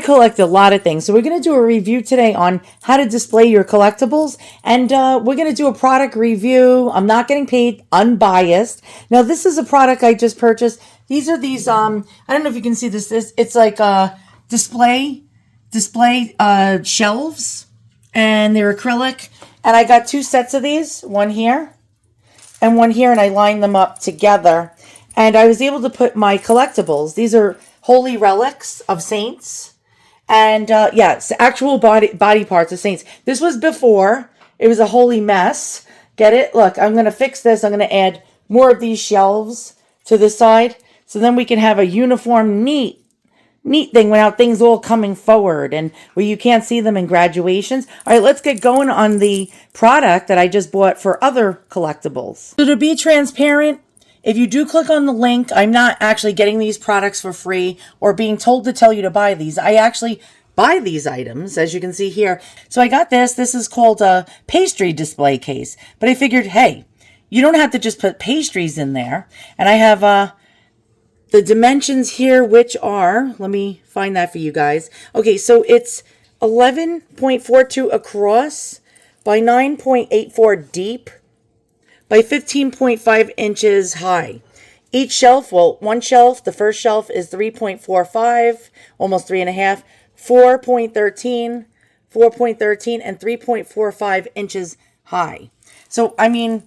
collect a lot of things. So we're going to do a review today on how to display your collectibles. And we're going to do a product review. I'm not getting paid, unbiased. Now, this is a product I just purchased. These are these, I don't know if you can see this. It's like display shelves. And they're acrylic. And I got 2 sets of these. One here and one here. And I lined them up together. And I was able to put my collectibles. These are holy relics of saints. And it's actual body parts of saints. This was before. It was a holy mess. Get it? Look, I'm going to fix this. I'm going to add more of these shelves to the side. So then we can have a uniform, neat thing without things all coming forward and where you can't see them in graduations. All right, let's get going on the product that I just bought for other collectibles. So to be transparent, if you do click on the link, I'm not actually getting these products for free or being told to tell you to buy these. I actually buy these items, as you can see here. So I got this. This is called a pastry display case. But I figured, hey, you don't have to just put pastries in there. And I have the dimensions here, which are, let me find that for you guys. Okay, so it's 11.42 across by 9.84 deep by 15.5 inches high. Each shelf, well, one shelf, the first shelf is 3.45, almost 3.5, 4.13, 4.13, and 3.45 inches high. So, I mean,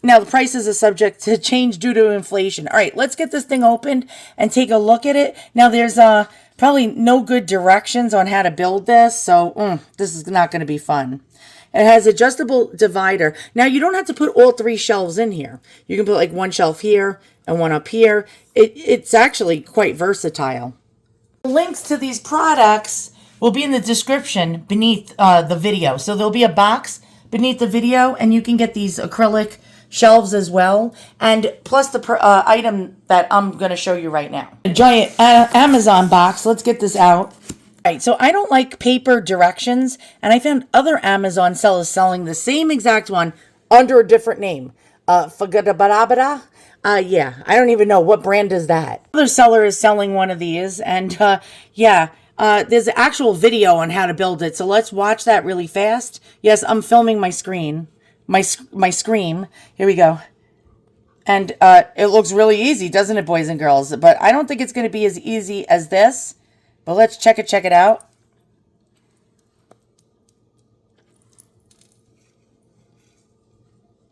now the prices are subject to change due to inflation. All right, let's get this thing opened and take a look at it. Now, there's probably no good directions on how to build this, so this is not going to be fun. It has adjustable divider. Now, you don't have to put all 3 shelves in here. You can put like one shelf here and one up here. It's actually quite versatile. The links to these products will be in the description beneath the video. So there'll be a box beneath the video, and you can get these acrylic shelves as well. And plus the item that I'm going to show you right now. A giant Amazon box. Let's get this out. Right, so I don't like paper directions, and I found other Amazon sellers selling the same exact one under a different name. Figurines. Yeah, I don't even know what brand is that. Other seller is selling one of these, and there's an actual video on how to build it. So let's watch that really fast. Yes, I'm filming my screen, my scream. Here we go. And it looks really easy, doesn't it, boys and girls? But I don't think it's going to be as easy as this. But let's check it out.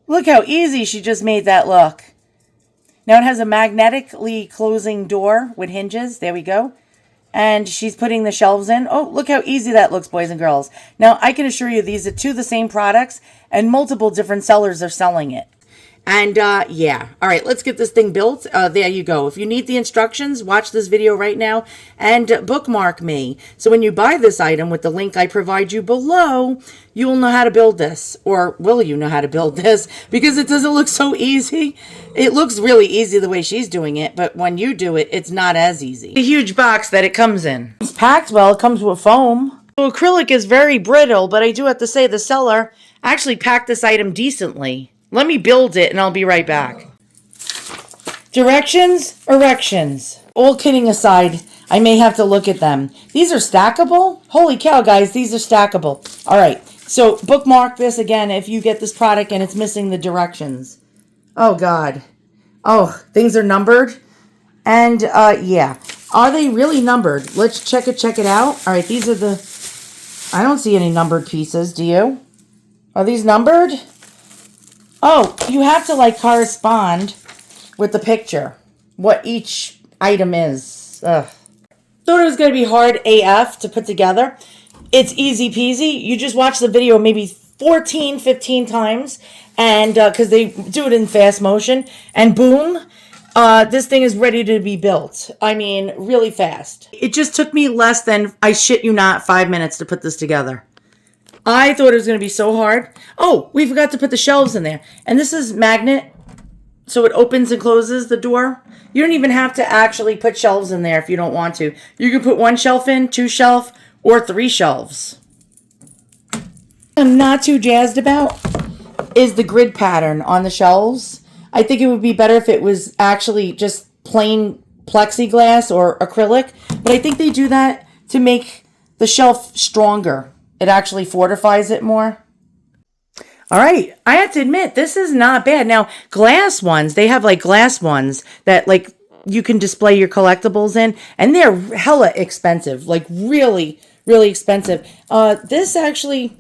Look how easy she just made that look. Now it has a magnetically closing door with hinges. There we go. And she's putting the shelves in. Oh, look how easy that looks, boys and girls. Now, I can assure you these are 2 of the same products, and multiple different sellers are selling it. And yeah, all right, let's get this thing built. There you go. If you need the instructions, watch this video right now and bookmark me. So when you buy this item with the link I provide you below, you will know how to build this. Or will you know how to build this? Because it doesn't look so easy. It looks really easy the way she's doing it, but when you do it, it's not as easy. The huge box that it comes in. It's packed well. It comes with foam. So acrylic is very brittle, but I do have to say the seller actually packed this item decently. Let me build it and I'll be right back. Directions, erections. All kidding aside, I may have to look at them. These are stackable? Holy cow, guys, these are stackable. All right, so bookmark this again if you get this product and it's missing the directions. Oh, God. Oh, things are numbered. And, yeah. Are they really numbered? Let's check it out. All right, these are the... I don't see any numbered pieces, do you? Are these numbered? Oh, you have to, like, correspond with the picture, what each item is. Ugh. Thought it was going to be hard AF to put together. It's easy peasy. You just watch the video maybe 14, 15 times, and because they do it in fast motion, and boom, this thing is ready to be built. I mean, really fast. It just took me less than, I shit you not, 5 minutes to put this together. I thought it was going to be so hard. Oh, we forgot to put the shelves in there. And this is magnet, so it opens and closes the door. You don't even have to actually put shelves in there if you don't want to. You can put 1 shelf in, 2 shelves, or 3 shelves. I'm not too jazzed about is the grid pattern on the shelves. I think it would be better if it was actually just plain plexiglass or acrylic. But I think they do that to make the shelf stronger. It actually fortifies it more. All right, I have to admit, this is not bad. Now, glass ones, they have like glass ones that like you can display your collectibles in, and they're hella expensive, like really, really expensive. This actually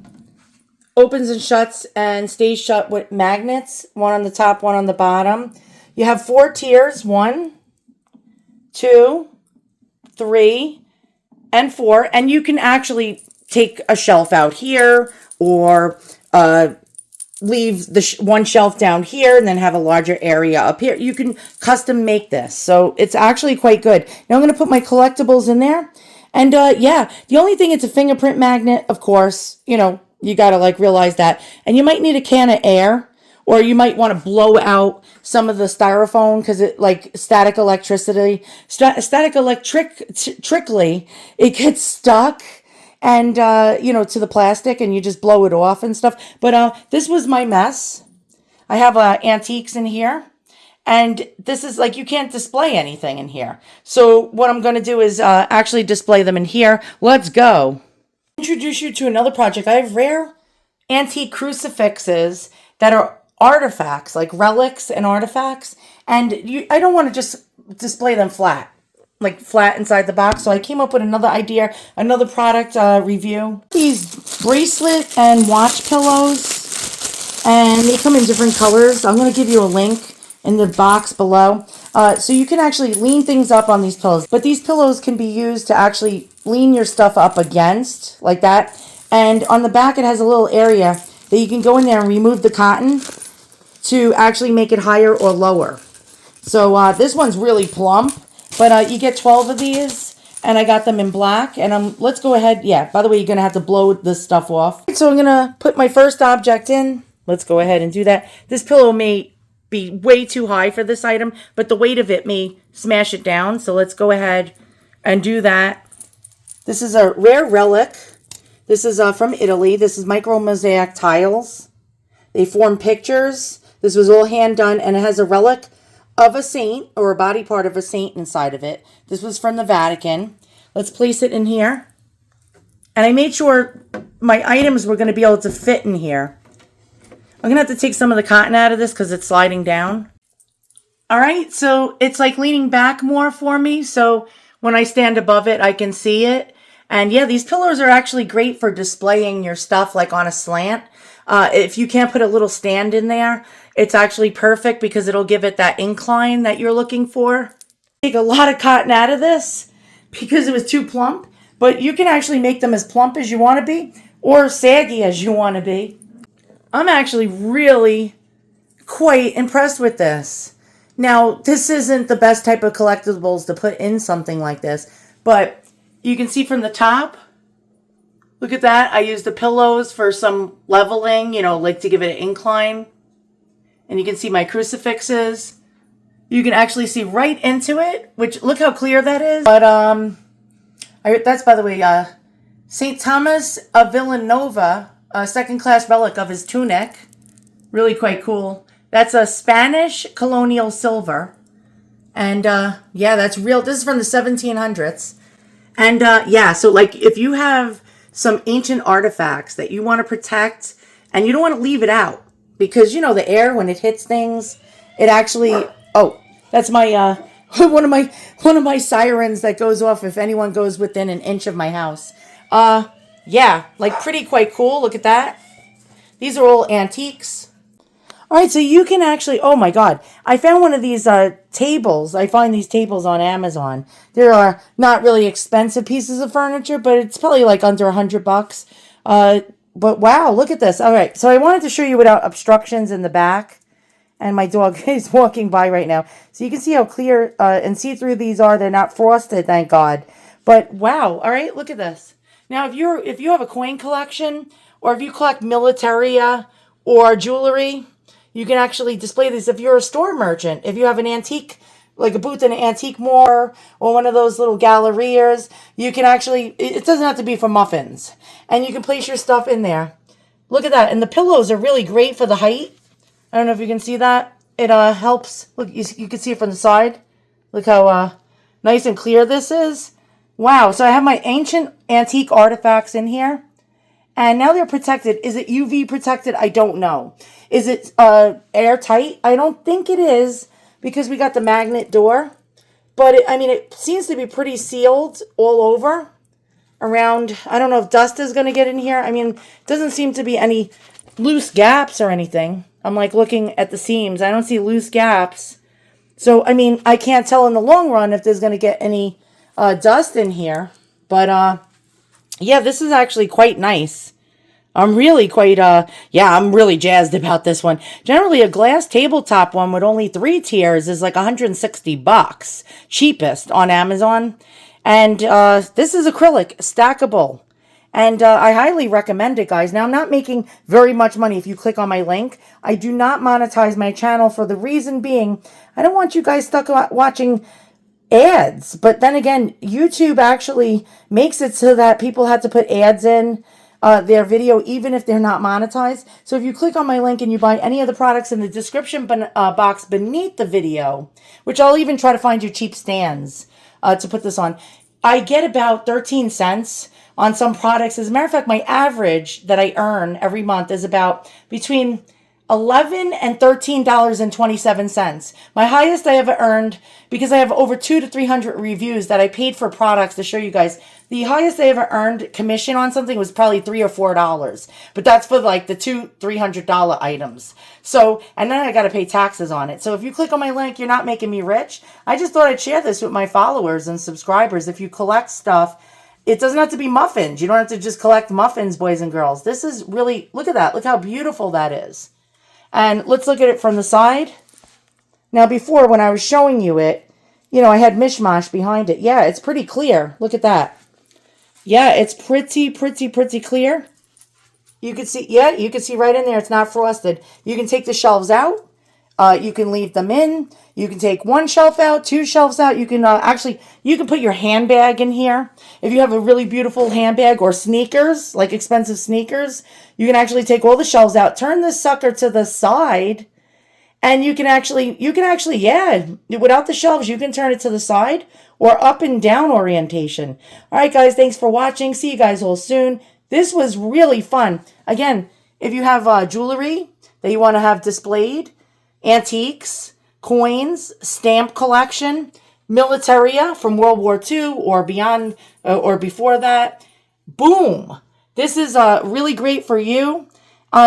opens and shuts and stays shut with magnets, one on the top, one on the bottom. You have 4 tiers, 1, 2, 3, and 4, and you can actually take a shelf out here or leave the one shelf down here and then have a larger area up here. You can custom make this, so it's actually quite good. Now I'm going to put my collectibles in there, and yeah, the only thing, it's a fingerprint magnet, of course. You know, you got to like realize that, and you might need a can of air, or you might want to blow out some of the styrofoam because it like static electricity, trickly, it gets stuck and, you know, to the plastic, and you just blow it off and stuff. But this was my mess. I have antiques in here, and this is like, you can't display anything in here. So what I'm going to do is actually display them in here. Let's go. Introduce you to another project. I have rare antique crucifixes that are artifacts, like relics and artifacts. And I don't want to just display them flat. Like flat inside the box. So I came up with another idea, another product review. These bracelet and watch pillows, and they come in different colors. I'm going to give you a link in the box below. So you can actually lean things up on these pillows, but these pillows can be used to actually lean your stuff up against, like that. And on the back, it has a little area that you can go in there and remove the cotton to actually make it higher or lower. So this one's really plump. But you get 12 of these, and I got them in black. And let's go ahead. Yeah, by the way, you're going to have to blow this stuff off. So I'm going to put my first object in. Let's go ahead and do that. This pillow may be way too high for this item, but the weight of it may smash it down. So let's go ahead and do that. This is a rare relic. This is from Italy. This is micro mosaic tiles. They form pictures. This was all hand done, and it has a relic of a saint, or a body part of a saint inside of it. This was from the Vatican. Let's place it in here. And I made sure my items were going to be able to fit in here. I'm going to have to take some of the cotton out of this because it's sliding down. All right, so it's like leaning back more for me. So when I stand above it, I can see it. And yeah, these pillows are actually great for displaying your stuff like on a slant. If you can't put a little stand in there, it's actually perfect because it'll give it that incline that you're looking for. Take a lot of cotton out of this because it was too plump, but you can actually make them as plump as you want to be or saggy as you want to be. I'm actually really quite impressed with this. Now, this isn't the best type of collectibles to put in something like this, but you can see from the top, look at that. I used the pillows for some leveling, you know, like to give it an incline. And you can see my crucifixes. You can actually see right into it, which look how clear that is. But that's, by the way, St. Thomas of Villanova, a second-class relic of his tunic. Really quite cool. That's a Spanish colonial silver. And yeah, that's real. This is from the 1700s. And yeah, so like if you have some ancient artifacts that you want to protect and you don't want to leave it out, because, you know, the air, when it hits things, it actually... Oh, that's my... one of my sirens that goes off if anyone goes within an inch of my house. Yeah, like pretty quite cool. Look at that. These are all antiques. All right, so you can actually... Oh, my God. I found one of these tables. I find these tables on Amazon. They're not really expensive pieces of furniture, but it's probably like under $100. But wow, look at this. All right, so I wanted to show you without obstructions in the back. And my dog is walking by right now. So you can see how clear and see-through these are. They're not frosted, thank God. But wow, all right, look at this. Now, if you have a coin collection, or if you collect militaria or jewelry, you can actually display these. If you're a store merchant, if you have an antique, like a booth in an antique mall or one of those little gallerias, you can actually, it doesn't have to be for muffins. And you can place your stuff in there. Look at that. And the pillows are really great for the height. I don't know if you can see that. It helps. Look, you can see it from the side. Look how nice and clear this is. Wow, so I have my ancient antique artifacts in here. And now they're protected. Is it UV protected? I don't know. Is it airtight? I don't think it is because we got the magnet door. But, I mean, it seems to be pretty sealed all over around. I don't know if dust is going to get in here. I mean, it doesn't seem to be any loose gaps or anything. I'm like looking at the seams. I don't see loose gaps. So, I mean, I can't tell in the long run if there's going to get any dust in here. But, yeah, this is actually quite nice. I'm really quite, yeah, I'm really jazzed about this one. Generally, a glass tabletop one with only 3 tiers is like $160. Cheapest on Amazon. And this is acrylic, stackable. And I highly recommend it, guys. Now, I'm not making very much money if you click on my link. I do not monetize my channel for the reason being, I don't want you guys stuck watching ads. But then again, YouTube actually makes it so that people have to put ads in their video even if they're not monetized. So if you click on my link and you buy any of the products in the description box beneath the video, which I'll even try to find you cheap stands to put this on, I get about 13 cents on some products. As a matter of fact, my average that I earn every month is about between $11 and $13.27. My highest I ever earned, because I have over 200 to 300 reviews that I paid for products to show you guys. The highest I ever earned commission on something was probably $3 or $4, but that's for like the $200-300 items. So, and then I got to pay taxes on it. So if you click on my link, you're not making me rich. I just thought I'd share this with my followers and subscribers. If you collect stuff, it doesn't have to be muffins. You don't have to just collect muffins, boys and girls. This is really, look at that. Look how beautiful that is. And let's look at it from the side. Now, before, when I was showing you it, you know, I had mishmash behind it. Yeah, it's pretty clear. Look at that. Yeah, it's pretty clear. You can see, yeah, you can see right in there. It's not frosted. You can take the shelves out. You can leave them in. You can take 1 shelf out, 2 shelves out. You can actually, you can put your handbag in here. If you have a really beautiful handbag or sneakers, like expensive sneakers, you can actually take all the shelves out, turn this sucker to the side, and you can actually, yeah, without the shelves, you can turn it to the side or up and down orientation. All right, guys, thanks for watching. See you guys all soon. This was really fun. Again, if you have jewelry that you want to have displayed, antiques, coins, stamp collection, militaria from World War II or beyond or before that, boom. This is really great for you.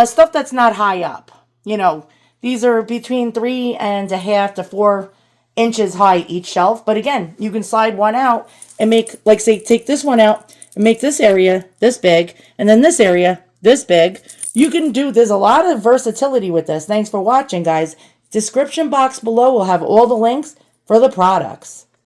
Stuff that's not high up. You know, these are between 3.5 to 4 inches high each shelf. But again, you can slide one out and make, like say, take this one out and make this area this big and then this area this big. You can do, there's a lot of versatility with this. Thanks for watching, guys. Description box below will have all the links for the products.